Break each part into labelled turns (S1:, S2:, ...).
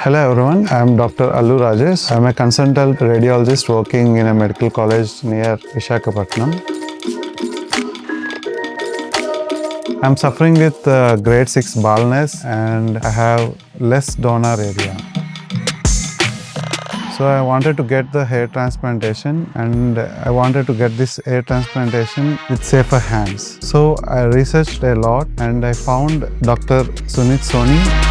S1: Hello everyone, I am Dr. Allu Rajesh. I am a consultant radiologist working in a medical college near Visakhapatnam. I am suffering with grade 6 baldness and I have less donor area. So I wanted to get the hair transplantation and I wanted to get this hair transplantation with safer hands. So I researched a lot and I found Dr. Suneet Soni,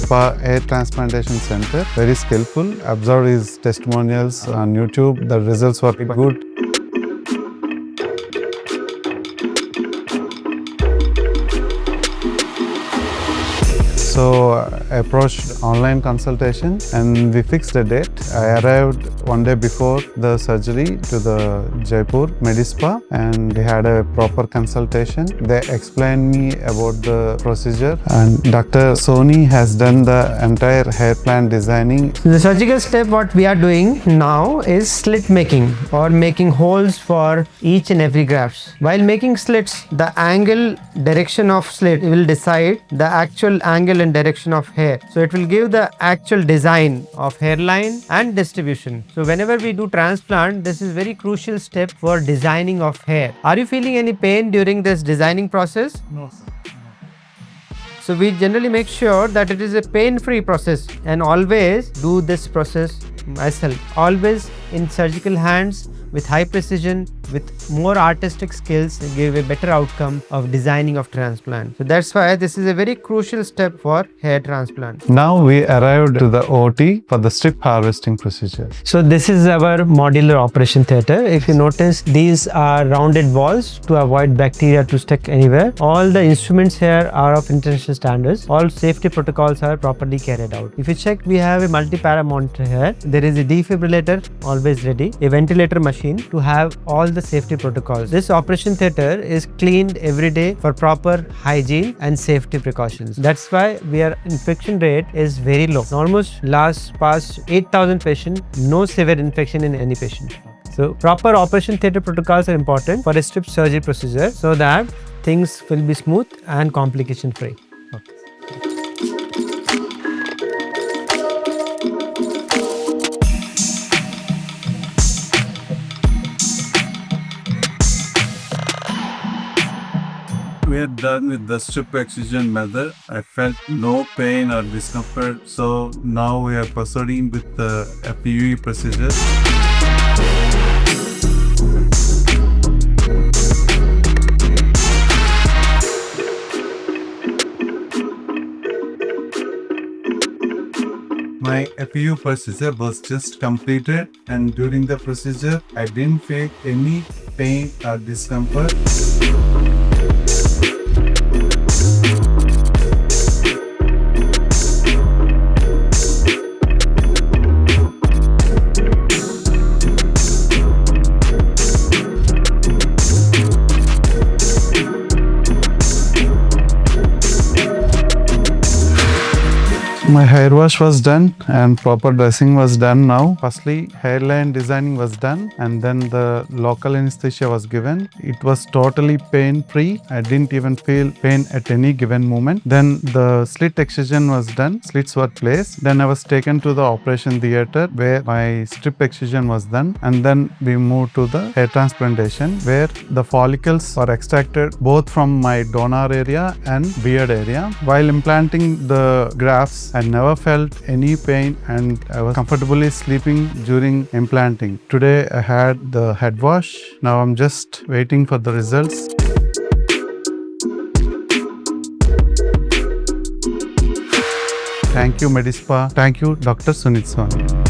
S1: Hair Transplantation Center, very skillful. Observed his testimonials on YouTube. The results were good. So I approached online consultation and we fixed a date. I arrived one day before the surgery to the Jaipur Medispa and we had a proper consultation. They explained me about the procedure and Dr. Soni has done the entire hair plan designing.
S2: The surgical step what we are doing now is slit making or making holes for each and every grafts. While making slits, the angle direction of slit will decide the actual angle and direction of hair. So it will give the actual design of hairline and distribution. So whenever we do transplant, this is very crucial step for designing of hair. Are you feeling any pain during this designing process?
S1: No, sir.
S2: So we generally make sure that it is a pain-free process and always do this process myself. Always in surgical hands with high precision, with more artistic skills, give a better outcome of designing of transplant. So that's why this is a very crucial step for hair transplant.
S1: Now we arrived to the OT for the strip harvesting procedure.
S2: So this is our modular operation theatre. If you notice, these are rounded walls to avoid bacteria to stick anywhere. All the instruments here are of international standards. All safety protocols are properly carried out. If you check, we have a multi-para monitor here. There is a defibrillator always ready, a ventilator machine to have all the safety protocols. This operation theatre is cleaned every day for proper hygiene and safety precautions. That's why our infection rate is very low. Almost past 8,000 patients, no severe infection in any patient. So proper operation theatre protocols are important for a strip surgery procedure so that things will be smooth and complication free. Okay.
S1: We are done with the strip excision method. I felt no pain or discomfort. So now we are proceeding with the FUE procedure. My FUE procedure was just completed and during the procedure, I didn't feel any pain or discomfort. My hair wash was done and proper dressing was done now. Firstly, hairline designing was done and then the local anesthesia was given. It was totally pain-free. I didn't even feel pain at any given moment. Then the slit excision was done. Slits were placed. Then I was taken to the operation theatre where my strip excision was done. And then we moved to the hair transplantation where the follicles are extracted both from my donor area and beard area. While implanting the grafts, I never felt any pain and I was comfortably sleeping during implanting. Today I had the head wash. Now I'm just waiting for the results. Thank you Medispa. Thank you Dr. Suneet Soni.